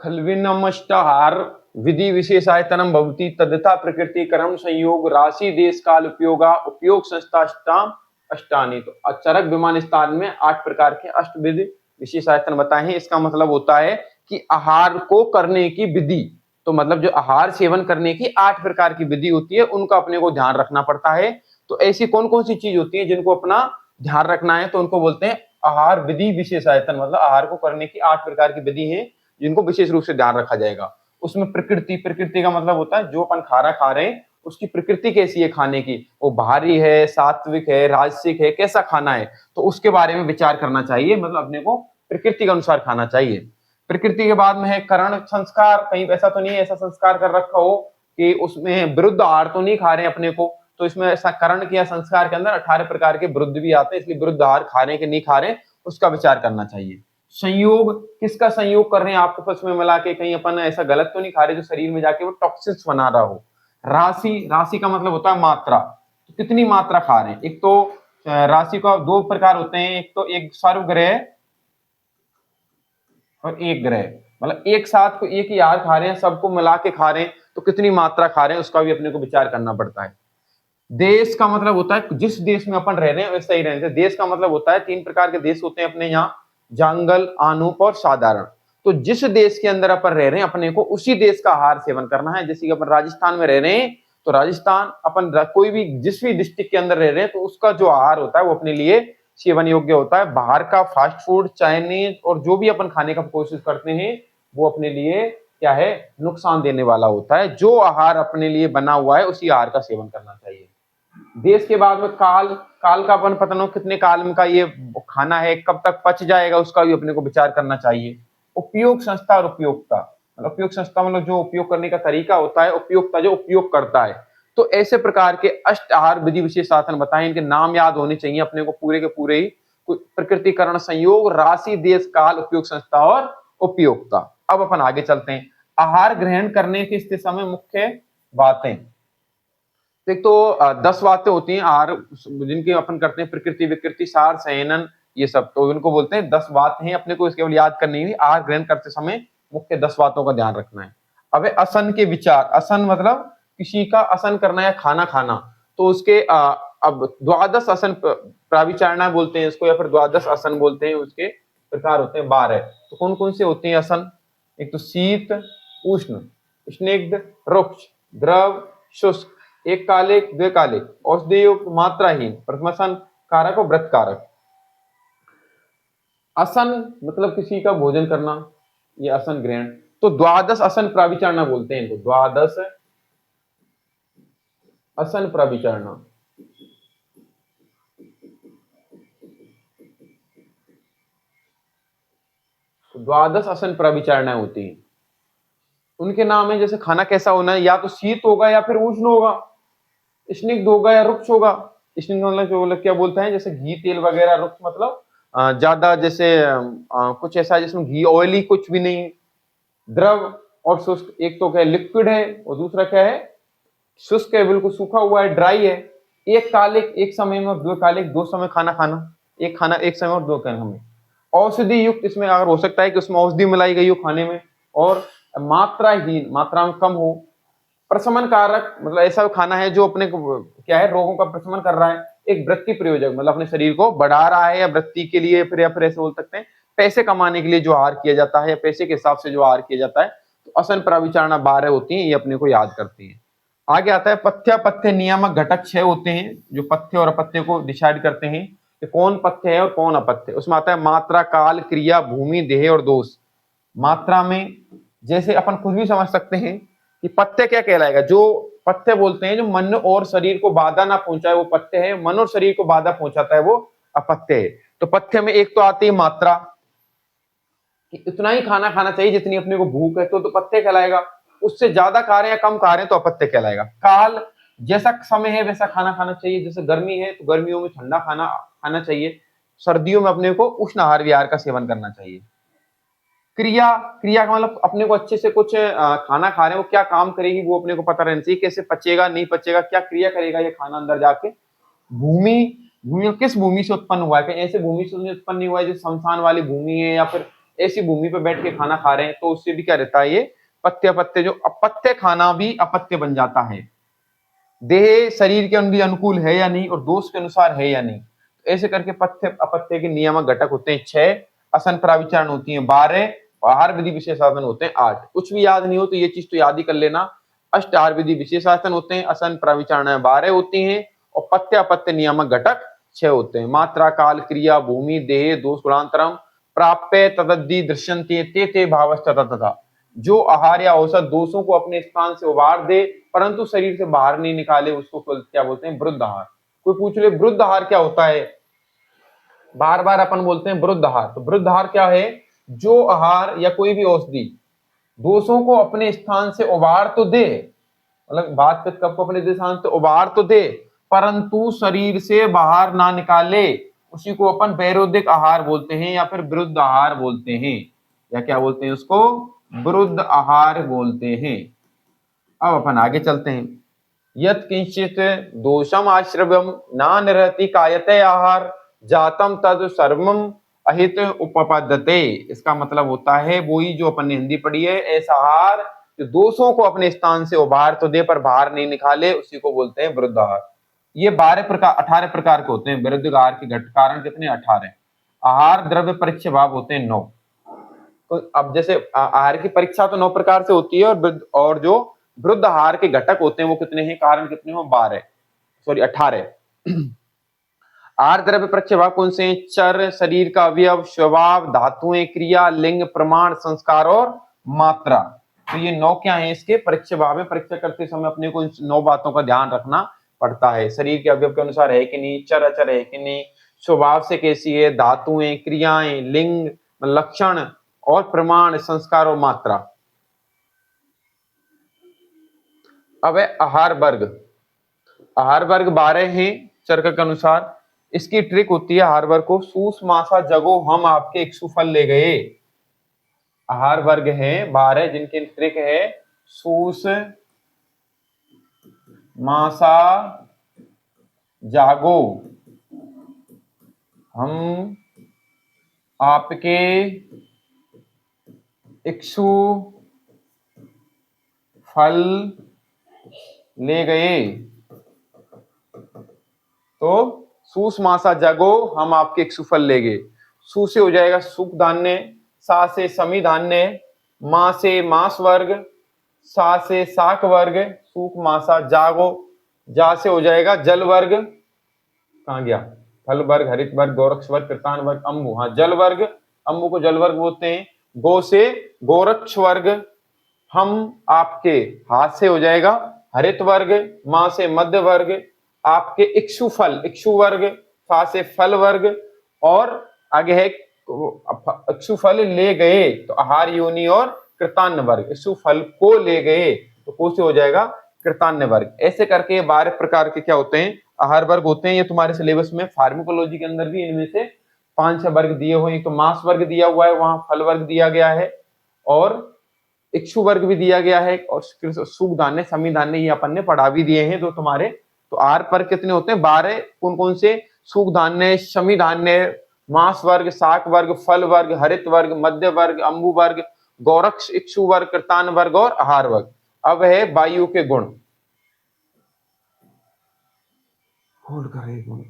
खल्विनमष्टाहार विधि विशेषायतनम भवति तदथा प्रकृति कर्म संयोग राशि देश काल उपयोगा उपयोग संस्थाष्टाम अष्टानी। तो चरक विमान स्थान में 8 प्रकार के अष्ट विधि विशेषायतन बताए हैं। इसका मतलब होता है कि आहार को करने की विधि, तो मतलब जो आहार सेवन करने की 8 प्रकार की विधि होती है उनका अपने को ध्यान रखना पड़ता है। तो ऐसी कौन कौन सी चीज होती है जिनको अपना ध्यान रखना है, तो उनको बोलते हैं आहार विधि विशेषायतन। मतलब आहार को करने की 8 प्रकार की विधि है जिनको विशेष रूप से ध्यान रखा जाएगा। उसमें प्रकृति, प्रकृति का मतलब होता है जो अपन खाना खा रहे हैं उसकी प्रकृति कैसी है खाने की, वो भारी है, सात्विक है, राजसिक है, कैसा खाना है, तो उसके बारे में विचार करना चाहिए। मतलब अपने को प्रकृति के अनुसार खाना चाहिए। प्रकृति के बाद में है करण संस्कार। कहीं ऐसा तो नहीं है ऐसा संस्कार कर रखा हो कि उसमें विरुद्ध आहार तो नहीं खा रहे हैं अपने को, तो इसमें ऐसा करण किया संस्कार के अंदर 18 प्रकार के विरुद्ध भी आते हैं, इसलिए विरुद्ध आहार खा रहे हैं कि नहीं खा रहे उसका विचार करना चाहिए। संयोग, किसका संयोग कर रहे हैं आपस में मिला के, कहीं अपन ऐसा गलत तो नहीं खा रहे जो शरीर में जाके वो टॉक्सिन्स बना रहा हो। राशि, राशि का मतलब होता है मात्रा, तो कितनी मात्रा खा रहे हैं। एक तो राशि का 2 प्रकार होते हैं, एक तो एक सर्वग्रह और एक ग्रह। मतलब एक साथ को एक ही आहार खा रहे हैं, सबको मिला के खा रहे हैं, तो कितनी मात्रा खा रहे हैं उसका भी अपने को विचार करना पड़ता है। देश का मतलब होता है जिस देश में अपन रह रहे हैं वैसा ही रहने से। देश का मतलब होता है 3 प्रकार के देश होते हैं अपने यहाँ, जंगल, आनूप और साधारण। तो जिस देश के अंदर अपन रह रहे हैं अपने को उसी देश का आहार सेवन करना है। जैसे कि अपन राजस्थान में रह रहे हैं तो राजस्थान अपन कोई भी जिस भी डिस्ट्रिक्ट के अंदर रह रहे हैं तो उसका जो आहार होता है वो अपने लिए सेवन योग्य होता है। बाहर का फास्ट फूड, चाइनीज और जो भी अपन खाने का कोशिश करते हैं वो अपने लिए क्या है, नुकसान देने वाला होता है। जो आहार अपने लिए बना हुआ है उसी आहार का सेवन करना चाहिए। देश के बाद में काल, काल का अपन पता नहीं कितने काल में का ये खाना है, कब तक पच जाएगा उसका भी अपने को विचार करना चाहिए। उपयोग संस्था और उपयोक्ता, मतलब उपयोग संस्था मतलब जो उपयोग करने का तरीका होता है, उपयोक्ता जो उपयोग करता है। तो ऐसे प्रकार के अष्ट आहार विधि विशेष साधन बताए, इनके नाम याद होने चाहिए अपने को पूरे के पूरे ही। प्रकृति, करण, संयोग, राशि, देश, काल, उपयोग संस्था और उपयोक्ता। अब अपन आगे चलते हैं। आहार ग्रहण करने के इस समय मुख्य बातें, एक तो 10 बातें होती हैं आहार जिनके अपन करते हैं, प्रकृति, विकृति, सार, शयनन, ये सब, तो इनको बोलते हैं 10 बातें हैं अपने को केवल याद करनी है। आहार ग्रहण करते समय मुख्य 10 बातों का ध्यान रखना है। अब असन के विचार, असन मतलब किसी का असन करना या खाना खाना, तो उसके अब द्वादश असन प्राविचारणा बोलते हैं इसको, या फिर द्वादश असन बोलते हैं। उसके प्रकार होते हैं 12। तो कौन कौन से होते हैं असन? एक तो शीत, उष्ण, स्निग्ध, रुक्ष, द्रव, शुष्क, एक कालिक, द्वे कालिक, औषधि युक्त, मात्राहीन, प्रथमासन कारक और व्रत कारक। असन मतलब किसी का भोजन करना, ये असन ग्रहण। तो द्वादश असन प्राविचारणा बोलते हैं इनको, द्वादश असन प्राविचारणा। द्वादश असन प्राविचारणा होती है, उनके नाम है जैसे खाना कैसा होना है, या तो शीत होगा या फिर उष्ण होगा, स्निग्ध होगा या रुक्ष होगा। स्निग्ध मतलब जो क्या बोलते हैं जैसे घी तेल वगैरह, रुक्ष मतलब ज्यादा जैसे कुछ ऐसा जिसमें घी ऑयली कुछ भी नहीं। द्रव और शुष्क, एक तो क्या लिक्विड है और दूसरा क्या है शुष्क है, बिल्कुल सूखा हुआ है, ड्राई है। एक कालिक, एक समय में, और दो कालिक, 2 समय खाना खाना, एक खाना एक समय और 2 खाना में। औषधि युक्त, इसमें अगर हो सकता है कि उसमें औषधि मिलाई गई हो खाने में, और मात्राहीन, मात्रा में कम हो। प्रशमन कारक मतलब ऐसा खाना है जो अपने को क्या है रोगों का प्रशमन कर रहा है। एक वृत्ति प्रयोजक मतलब अपने शरीर को बढ़ा रहा है, या वृत्ति के लिए फिर या फिर ऐसे बोल सकते हैं पैसे कमाने के लिए जो आहार किया जाता है, या पैसे के हिसाब से जो आहार किया जाता है। तो असन प्राविचारणा 12 होती हैं, ये अपने को याद करती है। आगे आता है पथ्य, पथ्य नियामक घटक 6 होते हैं जो पथ्य और अपथ्य को डिसाइड करते हैं कि कौन पथ्य है और कौन अपथ्य। उसमें आता है मात्रा, काल, क्रिया, भूमि, देह और दोष। मात्रा में जैसे अपन खुद भी समझ सकते हैं कि पथ्य क्या कहलाएगा। जो पथ्य बोलते हैं जो मन और शरीर को बाधा ना पहुंचाए वो पथ्य है, मन और शरीर को बाधा पहुंचाता है वो अपथ्य है। तो पथ्य में एक तो आती है मात्रा, कि इतना ही खाना खाना चाहिए जितनी अपने को भूख है, तो पथ्य कहलाएगा। उससे ज्यादा खा रहे हैं या कम खा रहे हैं तो अपथ्य कहलाएगा। काल, जैसा समय है वैसा खाना खाना चाहिए, जैसे गर्मी है तो गर्मियों में ठंडा खाना खाना चाहिए, सर्दियों में अपने को उष्ण आहार विहार का सेवन करना चाहिए। क्रिया, क्रिया का मतलब अपने को अच्छे से कुछ खाना खा रहे हैं वो क्या काम करेगी वो अपने को पता रहना चाहिए, कैसे पचेगा नहीं पचेगा, क्या क्रिया करेगा ये खाना अंदर जाके। भूमि, भूमि किस भूमि से उत्पन्न हुआ है, कहीं ऐसे भूमि से उत्पन्न नहीं हुआ है जो शमशान वाली भूमि है या फिर ऐसी भूमि पर बैठ के खाना खा रहे हैं तो उससे भी क्या रहता है, ये पत्ते अपत्य, जो अपत्य खाना भी अपत्य बन जाता है। देह शरीर के अनुकूल है या नहीं और दोष के अनुसार है या नहीं, तो ऐसे करके पथ्य अपत्य के नियामक घटक होते हैं 6, असन प्राविचारण होती है 12, आहार विधि विशेषासन होते हैं 8। कुछ भी याद नहीं हो तो ये चीज तो याद ही कर लेना। अष्ट आहार विधि विशेषासन होते हैं, असन प्राविचारण 12 होती हैं और पथ्य अपत्य नियामक घटक 6 होते हैं। मात्रा काल क्रिया भूमि देह दोष गुणांतरम प्राप्य तदद्धि दृश्यन्ते ते ते भावश्च तथा। जो आहार या औसत दोषों को अपने स्थान से उबार दे परंतु शरीर से बाहर नहीं निकाले, उसको क्या बोलते हैं, वृद्ध आहार। कोई पूछ ले वृद्ध आहार क्या होता है, बार बार अपन बोलते हैं वृद्ध आहार। तो वृद्ध आहार क्या है, जो आहार या कोई भी औषधि दोषों को अपने स्थान से उबार तो दे, मतलब बात पित्त कफ को अपने स्थान से उबार तो दे परंतु शरीर से बाहर ना निकाले, उसी को अपन वैरोधिक आहार बोलते हैं या फिर विरुद्ध आहार बोलते हैं, या क्या बोलते हैं उसको, विरुद्ध आहार बोलते हैं। अब अपन आगे चलते हैं। यत् किंचित दोषम आश्रव्यम ना निरहति कायते आहार जातम तद सर्वम अहित उपपद्यते। इसका मतलब होता है वही जो अपन ने हिंदी पढ़ी है, ऐसा आहार जो दोषों को अपने स्थान से उबार तो दे पर बाहर नहीं निकाले, उसी को बोलते हैं विरुद्ध आहार। ये 18 प्रकार के होते हैं विरुद्ध आहार के घटक कारण कितने, 18। आहार द्रव्य परीक्षा भाव होते हैं 9। तो अब जैसे आहार की परीक्षा तो 9 प्रकार से होती है और जो विरुद्ध आहार के घटक होते हैं वो कितने हैं, कारण कितने हैं, 18। आहार द्रव्य परीक्षा भाव कौन से हैं, चर शरीर का अवयव स्वभाव धातुएं क्रिया लिंग प्रमाण संस्कार और मात्रा। तो ये 9 क्या है इसके परीक्षा भाव में। परीक्षा करते समय अपने को इन 9 बातों का ध्यान रखना पड़ता है। शरीर के अवयव के अनुसार है कि नहीं, चर अचर है कि नहीं, स्वभाव से कैसी है, धातुएं क्रियाएं लिंग लक्षण और प्रमाण संस्कार और मात्रा। अब है आहार वर्ग। आहार वर्ग 12 हैं चरक के अनुसार। इसकी ट्रिक होती है आहार वर्ग को सूस मासा जगो हम आपके इक्षुफल ले गए। आहार वर्ग है 12 जिनकी ट्रिक है सूस मासा जागो हम आपके इक्षु फल ले गए। तो सूस मासा जगो हम आपके इक्षु फल ले गए। सु से हो जाएगा सुख धान्य, सा से समी धान्य, मां से मांस वर्ग, सा से शाक वर्ग, सूख मासा जागो, जा से हो जाएगा जल वर्ग, कहां गया, फल वर्ग हरित वर्ग गोरक्ष वर्ग कृतान वर्ग अम्बु, हाँ जल वर्ग, अम्बु को जल वर्ग बोलते हैं। गो से गोरक्ष वर्ग, हम आपके हाथ से हो जाएगा हरित वर्ग, मां से मध्य वर्ग, आपके इक्षु फल इक्षु वर्ग, फा से फल वर्ग और आगे है इक्षु फल ले गए तो आहार योनि और कृतान्य वर्ग। इक्षु फल को ले गए तो को से हो जाएगा कृतान्य वर्ग। ऐसे करके 12 प्रकार के क्या होते हैं, आहार वर्ग होते हैं। ये तुम्हारे सिलेबस में फार्माकोलॉजी के अंदर भी इनमें से 5-6 वर्ग दिए हुए हैं। तो मांस वर्ग दिया हुआ है, वहां फल वर्ग दिया गया है और इक्षु वर्ग भी दिया गया है और सुख धान्य समी धान्य ये अपन ने पढ़ा भी दिए हैं। तो तुम्हारे तो आहार पर कितने होते हैं, 12। कौन कौन से, सुख धान्य समी धान्य मांस वर्ग शाक वर्ग फल वर्ग हरित वर्ग मध्य वर्ग अम्बु वर्ग गौरक्ष इक्षु वर्ग कृतान वर्ग और आहार वर्ग। अब है वायु के गुण। होल्ड करें गुण।